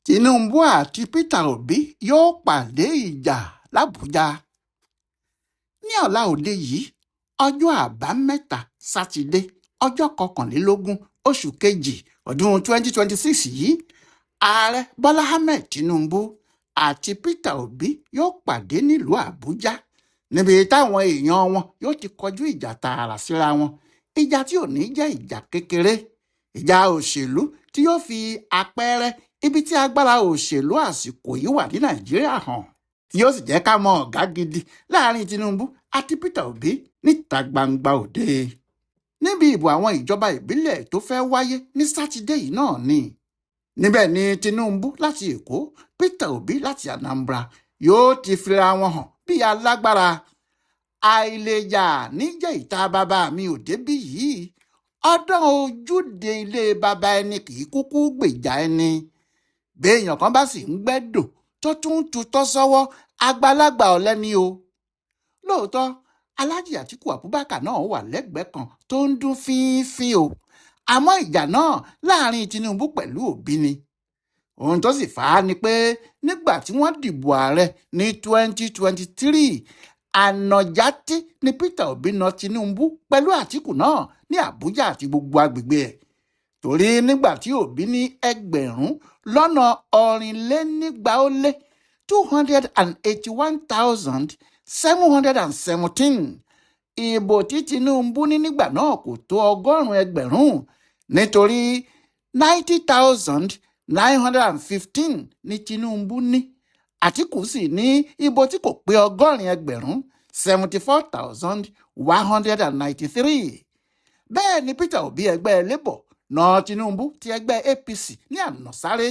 Tinubu àti Peter Obi yóò pàdé ìjà l'Abuja ní ọ̀la òde yìí ọjọ́ àbámẹ́ta sátidé ọjọ́ 21 oṣù kejì ọdún 2026 yìí ààrẹ Bọ́lá Ahmed Tinubu àti Peter Obi yóò pàdé nílùú Àbújá níbi táwọn èèyàn wọn yóò ti kọjú ìjà tààrà síra wọn, ìjà tí ò ní jẹ́ ìjà kékeré, ìjà òṣèlú tí yóò fi àpẹẹrẹ ibi tí agbára òṣèlú àsìkò yìí wà ní Nàìjíríà hàn, tí yóò sì jẹ́ ká mọ ọ̀gá gidi láàrin Tinubu àti Peter Obi níta gbangba òde. Níbi ìbò àwọn ìjọba ìbílẹ̀ tó fẹ́ wáyé ní sátidé yìí náà ni. Níbẹ̀ ni Tinubu láti Èkó, Peter Obi láti Anambra yóò ti fira wọn hàn bí alágbára. Àìlèjà níjẹ́ ìta bàbá mi ò débí yìí, ọdún ojúde ilé bàbá ẹni kì í kúkú gbèjà ẹni. Béèyàn kan bá sì ń gbẹ́dò tó tún tutọ́ sọ́wọ́, àgbàlagbà ọ̀lẹ ni o. Lóòótọ́ Alhaji Atiku Abubakar náà wà lẹ́gbẹ̀ẹ́ kan tó ń dún fínfín o, àmọ́ ìjà náà láàrin Tinubu pẹ̀lú Obi ni. Ohun tó sì fà á ni pé nígbà tí wọ́n dìbò ààrẹ ní 2023, ànàjátí ni Peter Obi na Tinubu pẹ̀lú Atiku náà ní Abuja àti gbogbo agbègbè ẹ̀. Torí nígbà tí Obi ní 281,717 ìbò tí Tinubu ní nígbà náà kò tó 100,000 nítorí 90,915 ní Tinubu ní. Atiku sì ní ìbò tí kò pé 100,000 74,193. Bẹ́ẹ̀ ni Peter Obi ẹgbẹ́ Labour na Tinubu ti ẹgbẹ́ APC ní ànàsáré.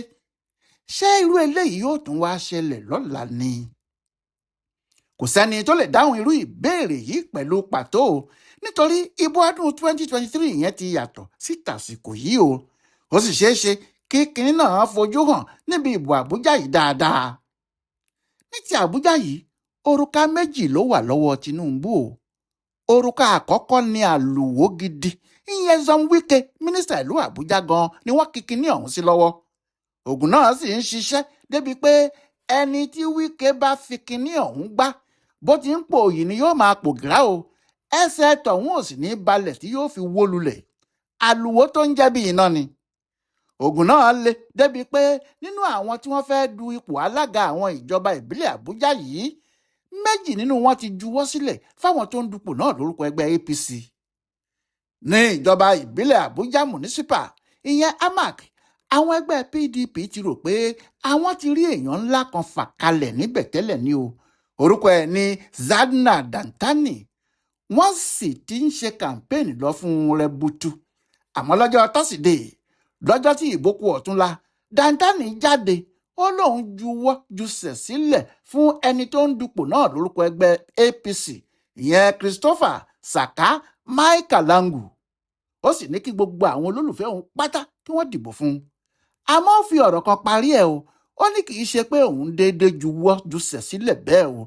Ṣé irú eléyìí yóò tún wá ṣẹlẹ̀ lọ́la ni? Kò sẹ́ni tó lè dáhùn irú ìbéèrè yìí pẹ̀lú pàtó nítorí ìbò ọdún 2023 yẹn ti yàtọ̀ sí tàsìkò yìí o. Ó sì ṣeé ṣe kí kinní náà fojú hàn níbi ìbò Àbújá yìí dáadáa. Ní ti Àbújá yìí, òrùka méjì ló wà lọ́wọ́ Tinubu o. Òrùka àkọ́kọ́ ni àlùwò gidi, ìyẹn Wike, mínísítà ìlú Àbújá gan ni wọ́n kí kinní ọ̀hún sí lọ́wọ́. Ògùn náà sì ń ṣiṣẹ́ débi pé ẹni tí Wike bá fi kinní ọ̀hún gbá, bó ti ń pò yìí ni yóò máa pò gírá o, ẹsẹ̀ tọ̀hún ò sì ní balẹ̀ tí yóò fi wó lulẹ̀. Àlùwò tó ń jẹ́ bí iná ni. Ògùn náà le débi pé nínú àwọn tí wọ́n fẹ́ du ipò alága àwọn ìjọba ìbílẹ̀ Àbújá yìí, méjì nínú wọn ti juwọ́ sílẹ̀ fáwọn tó ń dupò náà lórúkọ ẹgbẹ́ APC. Ní ìjọba ìbílẹ̀ Àbújá municipal, ìyẹn AMAC, àwọn ẹgbẹ́ PDP ti rò pé àwọn ti rí èèyàn ńlá kan fà kalẹ̀ níbẹ̀ tẹ́lẹ̀ ni o. Orúkọ ẹ̀ ni Zadna Dantani. Wọ́n sì ti ń ṣe kàmpéènì lọ fún rẹbutu. Àmọ́ lọ́jọ́ tọ́sídẹ̀ẹ́, lọ́jọ́ tí ìbò kù ọ̀túnla, Dantani jáde, ó lóun juwọ́ jùsẹ̀ sílẹ̀ fún ẹni tó ń dupò náà lórúkọ ẹgbẹ́ APC, ìyẹn Christopher Saka Maikalangu. Ó sì ní kí gbogbo àwọn olólùfẹ́ òun pátá kí wọ́n dìbò fún un. Àmọ́ ó fi ọ̀rọ̀ kan parí ẹ̀ o. Ó ní kì í ṣe pé òun déédéé juwọ́ jùsẹ̀ sílẹ̀ bẹ́ẹ̀ o,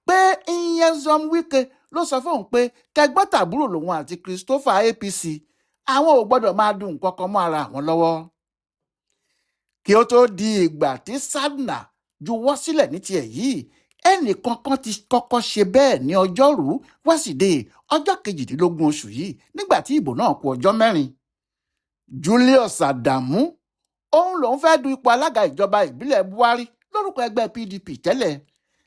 pé ìyẹn Wike ló sọ fóun pé tẹgbọ́ntàbúrò lòun àti Christopher APC, àwọn ò gbọ́dọ̀ máa dùn nǹkan kan mọ́ ara àwọn lọ́wọ́. Kí ó tó di ìgbà tí Sadna juwọ́ sílẹ̀ ní tiẹ̀ yìí, ẹnìkankan ti kọ́kọ́ ṣe bẹ́ẹ̀ ní ọjọ́rú wẹ́sídẹ̀ẹ́ ọjọ́ 18 oṣù yìí nígbà tí ìbò náà kù ọjọ́ 4. Julius Adamu, òun lòun fẹ́ du ipò alága ìjọba ìbílẹ̀ Bori lórúkọ ẹgbẹ́ PDP tẹ́lẹ̀.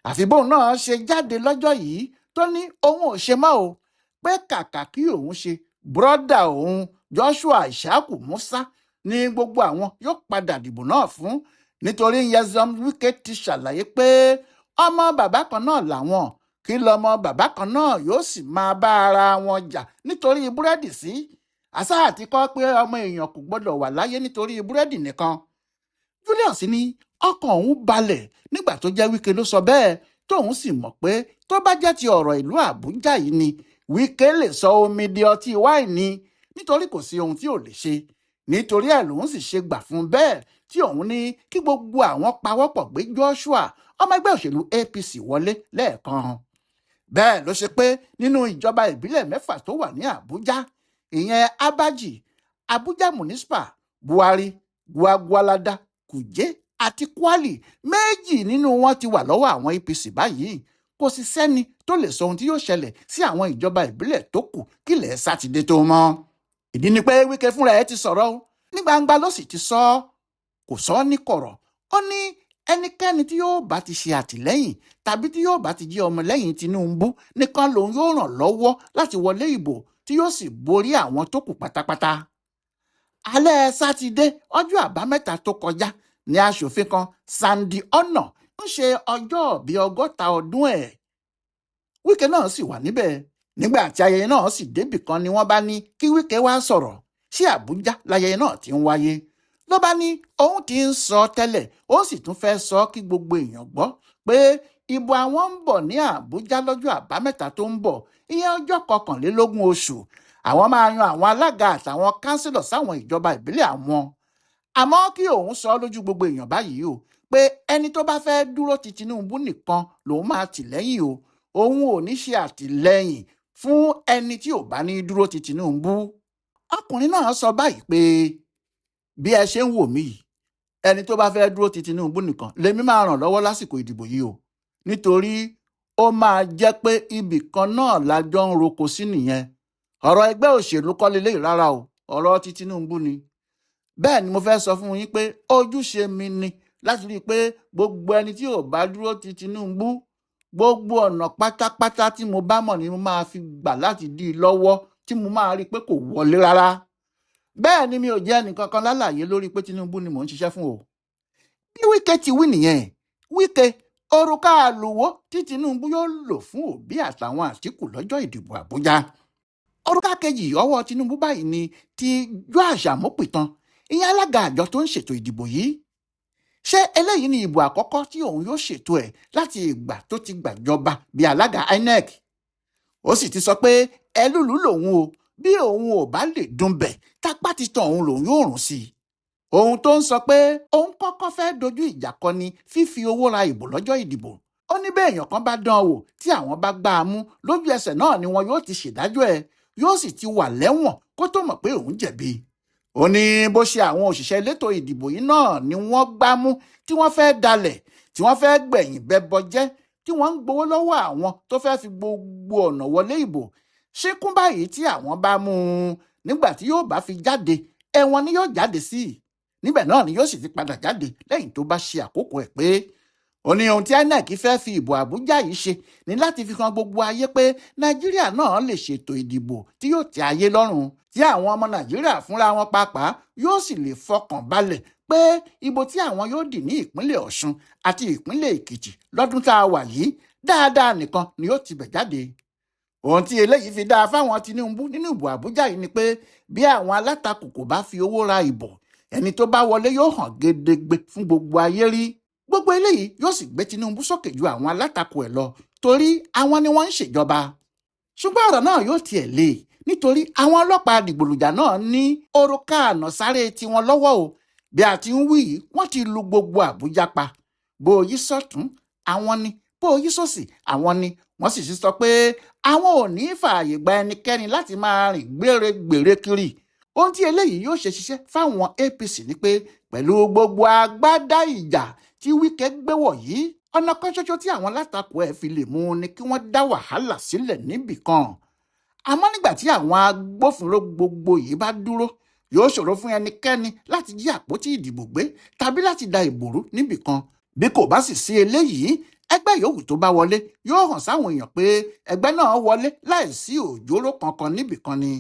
Àfi bóun náà ṣe jáde lọ́jọ́ yìí tó ní òun ò ṣe mọ́ o, pé kàkà kí òun ṣe bùrọ́dà òun Joshua Ishaku Musa ní gbogbo àwọn yóò padà dìbò náà fún, nítorí Nyesom Wike ti ṣàlàyé pé ọmọ bàbá kan náà làwọn, kí lọmọ bàbá kan náà yóò sì máa bá ara wọn jà nítorí búrẹ́dì sí. Àṣà àti kọ́ pé ọmọ èèyàn kò gbọ́dọ̀ wà láyé nítorí búrẹ́dì nìkan. Julius ní ọkàn òun balẹ̀ nígbà tó jẹ́ Wike ló sọ bẹ́ẹ̀, tóun sì mọ̀ pé tó bá jẹ́ ti ọ̀rọ̀ ìlú Àbújá yìí ni, Wike lè sọ omi di ọtí wáìnì nítorí kò sí ohun tí ò lè ṣe. Nítorí ẹ̀ lòun sì ṣe gbà fún bẹ́ẹ̀ tí òun ní kí gbogbo àwọn pawọ́pọ̀ gbé Joshua, ọmọ ẹgbẹ́ òṣèlú APC, wọlé lẹ́ẹ̀kan. Bẹ́ẹ̀ ló ṣe pé nínú ìjọba ìbílẹ̀ 6 tó wà ní Àbújá, ìyẹn Abaji, Abuja Municipal, Buhari, Gwagwalada, Kuje àti Kwali méjì nínú wọn ti wà lọ́wọ́ àwọn APC báyìí. Kò sì sẹ́ni tó lè sọ ohun tí yóò ṣẹlẹ̀ sí àwọn ìjọba ìbílẹ̀ tó kù kílẹ̀ sátidé tó mọ́. Ìdí ni pé Wike fúnra ẹ̀ ti sọ̀rọ̀ o, ní gbangba ló sì ti sọ, kò sọ ní kọ̀rọ̀. Ó ní ẹnikẹ́ni tí yóò bá ti ṣe àtìlẹ́yìn tàbí tí yóò bá ti jẹ́ ọmọlẹ́yìn Tinubu nìkan lòun yóò ràn lọ́wọ́ láti wọlé ìbò tí yóò sì borí àwọn tó kù pátápátá. Alẹ́ sátidé ọjọ́ àbámẹ́ta tó kọjá ni aṣòfin kan Sandy Ọ̀nà ń ṣe ọjọ́ bíi 60 ọdún ẹ̀. Wike náà sì wà níbẹ̀. Nígbà tí ayẹyẹ náà sì débì kan ni wọ́n bá ní kí Wike wá sọ̀rọ̀. Sí Àbújá láyẹyẹ náà ti ń wáyé. Ló bá ní òun ti ń sọ tẹ́lẹ̀, ó sì tún fẹ́ sọ kí gbogbo èèyàn gbọ́ pé ìbò àwọn ń bọ̀ ní Àbújá lọ́jọ́ àbámẹ́ta tó ń bọ̀, ìyẹn ọjọ́ 21 oṣù. Àwọn máa yan àwọn alága àtàwọn kánsílọ̀ sáwọn ìjọba ìbílẹ̀ àwọn. Àmọ́ kí òun sọ lójú gbogbo èèyàn báyìí o pé ẹni tó bá fẹ́ dúró ti Tinubu nìkan lòun máa tì lẹ́yìn o. Òun ò ní ṣe àtìlẹ́yìn fún ẹni tí ò bá ní dúró ti Tinubu. Ọkùnrin náà sọ báyìí pé bí ẹ ṣe ń wò mí yìí, ẹni tó bá fẹ́ dúró ti Tinubu nìkan lèmi máa ràn lọ́wọ́ lásìkò ìdìbò yìí o, nítorí ó máa jẹ́ pé ibì kan náà lájọ ń roko sí nìyẹn. Ọ̀rọ̀ ẹgbẹ́ òṣèlú kọ́ leléyìí rárá o, ọ̀rọ̀ ti Tinubu ni. Bẹ́ẹ̀ ni mo fẹ́ sọ fún yín pé ojúṣe mi ni láti rí i pé gbogbo ẹni tí ò bá dúró ti Tinubu, gbogbo ọ̀nà pátápátá tí mo bá mọ̀ ni mo máa fi gbà láti dí i lọ́wọ́ tí mo máa rí i pé kò wọlé rárá. Bẹ́ẹ̀ ni mi ò jẹ́ ẹnìkankan lálàyé lórí pé Tinubu ni mò ń ṣiṣẹ́ fún o. Bí Wike ti wí nìyẹn. Wike òrùka àlùwò tí Tinubu yóò lò fún Obi àtàwọn Àtíkù lọ́jọ́ ìdìbò Àbújá. Òrùka kejì ọwọ́ Tinubu báyìí ni ti Jọ Àṣàmúpìtàn, ìyẹn alága àjọ tó ń ṣètò ìdìbò yìí. Ṣé eléyìí ni ìbò àkọ́kọ́ tí òun yóò ṣètò ẹ̀ láti ìgbà tó ti gbàjọba bí alága INEC? Ó sì ti sọ pé ẹlúlú lòun o, bí òun ò bá lè dùnbẹ̀ tápá ti tan òun lòun yóò rùn sí i. Ohun tó ń sọ pé òun kọ́kọ́ fẹ́ dojú ìjà kọ ni fífi owó ra ìbò lọ́jọ́ ìdìbò. Ó ní bẹ́ẹ̀ èèyàn kan bá dán wò tí àwọn bá gbá a mú lójú ẹsẹ̀ náà ni wọn yóò ti ṣèdájọ́ ẹ̀, yóò sì ti wà lẹ́wọ̀n kó tó mọ̀ pé òun jẹ̀bi. Ó ní bó ṣe àwọn òṣìṣẹ́ elétò ìdìbò yìí náà ni wọ́n gbá mú tí wọ́n fẹ́ dalẹ̀, tí wọ́n fẹ́ gbẹ̀yìn bẹbọ jẹ́, tí wọ́n ń gbowó lọ́wọ́ àwọn tó fẹ́ fi gbogbo ọ̀nà wọlé ìbò. Ṣíkún báyìí tí àwọn bá mú un nígbà tí yóò bá fi jáde, ẹ̀wọ̀n ni yóò jáde sí. Níbẹ̀ náà ni yóò sì ti padà jáde lẹ́yìn tó bá ṣe àkókò ẹ̀ pé. Ó ní ohun tí INEC fẹ́ fi ìbò Àbújá yìí ṣe ní láti fi hàn gbogbo ayé pé Nàìjíríà náà lè ṣètò ìdìbò tí yóò tẹ́ ayé lọ́rùn, tí àwọn ọmọ Nàìjíríà fúnra wọn pàápàá yóò sì lè fọkàn balẹ̀ pé ìbò tí àwọn yóò dì ní ìpínlẹ̀ Ọ̀ṣun àti ìpínlẹ̀ Èkìtì lọ́dún tá a wà yìí dáadáa nìkan ni yóò ti bẹ̀ jáde. Ohun tí eléyìí fi dáa fáwọn Tinubu nínú ìbò Àbújá yìí ni pé bí àwọn alátakò kò bá fi owó ra ìbò, ẹni tó bá wọlé yóò hàn gedegbe fún gbogbo ayé rí. Gbogbo eléyìí yóò sì gbé Tinubu sókè ju àwọn alátakò ẹ̀ lọ torí àwọn ni wọ́n ń ṣèjọba. Ṣùgbọ́n ọ̀rọ̀ náà yóò tiẹ̀ le nítorí àwọn ọlọ́pàá dìgbòlùjà náà ní òrùka ànàsáré tiwọn lọ́wọ́ o. Bí a ti ń wí yìí, wọ́n ti lu gbogbo Àbújá pa. Bó o yí sọ́tún, àwọn ni, bó o yí sósì, àwọn ni. Wọ́n sì sọ pé àwọn ò ní fààyè gba ẹnikẹ́ni láti máa rìn gbèrègbèrè kiri. Ohun tí eléyìí yóò ṣe ṣiṣẹ́ fáwọn APC ni pé pẹ̀lú gbogbo agbádá ìjà tí Wike gbé wọ̀ yìí, ọ̀nà kan ṣoṣo tí àwọn alátakò ẹ̀ fi lè mú ni kí wọ́n dá wàhálà sílẹ̀ níbì kan. Àmọ́ nígbà tí àwọn agbófinró gbogbo yìí bá dúró, yóò ṣòro fún ẹnikẹ́ni láti jí àpótí ìdìbò gbé tàbí láti da ìbò rú níbì kan. Bí kò bá sì sí eléyìí, ẹgbẹ́ yòówù tó bá wọlé yóò hàn sáwọn èèyàn pé ẹgbẹ́ náà wọlé láìsí òjòrò kankan níbì kan ni.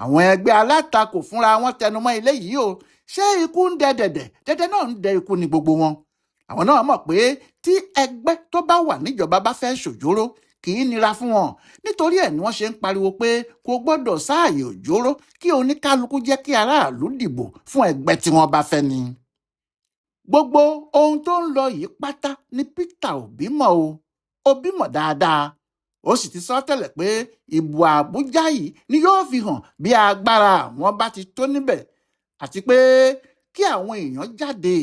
Àwọn ẹgbẹ́ alátakò fúnra wọn tẹnumọ́ eléyìí o. Ṣé ikú ń dẹ dẹ̀dẹ̀, dẹ̀dẹ̀ náà ń dẹ ikú ni gbogbo wọn. Àwọn náà mọ̀ pé tí ẹgbẹ́ tó bá wà níjọba bá fẹ́ ṣòjóró kì í nira fún wọn, nítorí ẹ̀ ni wọ́n ṣe ń pariwo pé kò gbọ́dọ̀ sáàyè òjòrò kí oníkálukú jẹ́ kí aráàlú dìbò fún ẹgbẹ́ tí wọ́n bá fẹ́ ni. Gbogbo ohun tó ń lọ yìí pátá ni Peter Obi mọ̀ o. Obi mọ̀ dáadáa. Ó sì ti sọ tẹ́lẹ̀ pé ìbò Àbújá yìí ni yóò fi hàn bí agbára àwọn bá ti tó níbẹ̀, àti pé kí àwọn èèyàn jáde,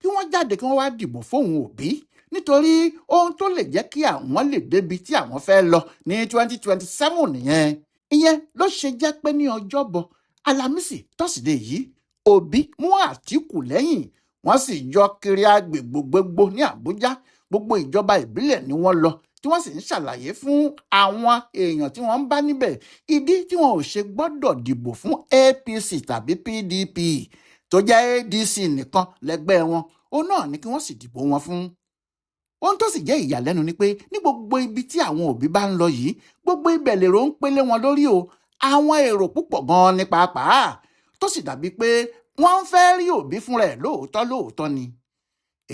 kí wọ́n jáde kí wọ́n wá dìbò fóun Obi, nítorí ohun tó lè jẹ́ kí àwọn lè débi tí àwọn fẹ́ lọ ní 2027 nìyẹn. Ìyẹn ló ṣe jẹ́ pé ní Ọjọ́bọ̀, Àlàmísì, Tọ́sídẹ̀ẹ́ yìí, Obi mú Àtíkù lẹ́yìn. wọ́n sì yọ kiri agbègbè gbogbo ní Àbújá. Gbogbo ìjọba ìbílẹ̀ ni wọ́n lọ tí wọ́n sì ń ṣàlàyé fún àwọn èèyàn tí wọ́n ń bá níbẹ̀ ìdí tí wọn ò ṣe gbọ́dọ̀ dìbò fún APC tàbí PDP tó jẹ́ ADC nìkan lẹ́gbẹ́ wọn. Ó náà ní kí wọ́n sì dìbò wọn fún. Ohun tó sì jẹ́ ìyàlẹ́nu ni pé ní gbogbo ibi tí àwọn òbí bá ń lọ yìí, gbogbo ibẹ̀ lèrò ń pélé wọn lórí o. Àwọn èrò púpọ̀ gan-an ní pàápàá tó sì dàbí pé wọ́n ń fẹ́ rí òbí fúnra ẹ̀ lóòótọ́ ni.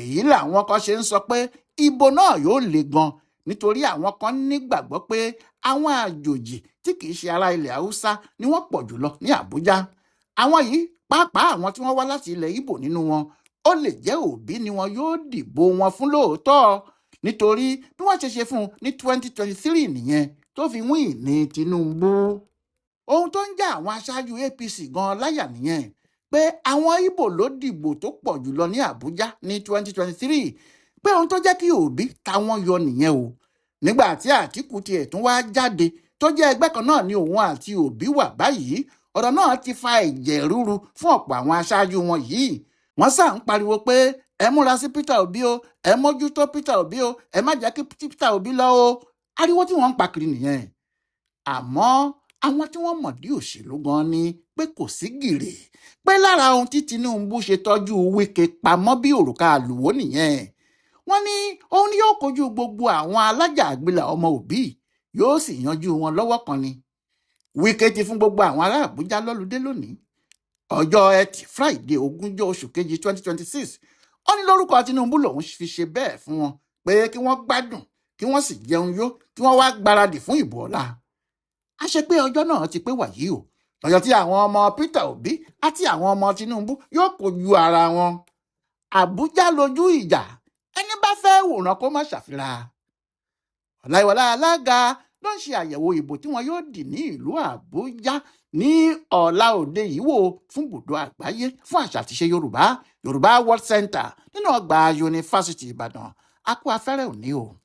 Èyí làwọn kan ṣe ń sọ pé ìbò náà yóò le gan nítorí àwọn kan nígbàgbọ́ pé àwọn àjòjì tí kì í ṣe ará ilẹ̀ Haúsá ni wọ́n pọ̀ jùlọ ní Àbújá. Àwọn yìí pàápàá àwọn tí wọ́n wá láti ilẹ̀ Ìgbò nínú wọn, ó lè jẹ́ òbí ni wọn yóò dìbò wọn fún lóòótọ́ nítorí bí wọ́n ṣe fún un ní 2023 nìyẹn tó fi wín ní Tinubu. Ohun tó ń já àwọn aṣáájú APC gan láyà nìyẹn pé àwọn Ìgbò ló dìbò tó pọ̀ jùlọ ní Àbújá ní 2023, pé ohun tó jẹ́ kí òbí táwọn yọ nìyẹn o. Nígbà tí Àtíkù tiẹ̀ tún wá jáde tó jẹ́ ẹgbẹ́ kan náà ni òun àti òbí wà báyìí, ọ̀rọ̀ náà ti fa ẹ̀jẹ̀ rúru fún ọ̀pọ̀ àwọn aṣáájú wọn yìí. Wọ́n sá ń pariwo pé ẹ múra sí Peter Obi o, ẹ mójútó Peter Obi o, ẹ má jẹ́ kí Peter Obi lọ o. Ariwo tí wọ́n ń pa kiri nìyẹn. Àmọ́ àwọn tí wọ́n mọ̀ dí òṣèlú gan ni pé kò sí gìrì, pé lára ohun tí Tinubu ṣe tọ́jú Wike pamọ́ bí òrùka àlùwò nìyẹn. Wọ́n ní òun ni yóò kojú gbogbo àwọn alájà àgbélà ọmọ Obi, yóò sì yanjú wọn lọ́wọ́ kan ni. Wike ti fún gbogbo àwọn ará Àbújá lọ́ludé lónìí, ọjọ́ Ẹtì Friday 20 oṣù kejì 2026. Ó ní lórúkọ Tinubu lòun fi ṣe bẹ́ẹ̀ fún wọn pé kí wọ́n gbádùn, kí wọ́n sì jẹun yó, kí wọ́n wá gbáradì fún ìbò ọ̀la. A ṣe pé ọjọ́ náà ti pé wàyí o, lọ́jọ́ tí àwọn ọmọ Peter Obi àti àwọn ọmọ Tinubu yóò kojú ara wọn. Àbújá lójú ìjà, ẹni bá fẹ́ wòran kó má ṣàfihàn. Ọláyíwọlá alága ló ń ṣe àyẹ̀wò ìbò tí wọn yóò dì ní ìlú Àbújá ní ọ̀la òde yìí wò fún ibùdó àgbáyé fún àṣà àti ìṣe Yorùbá World Center nínú ọgbà Yunifásitì Ìbàdàn. A kú afẹ́rẹ́ òní o.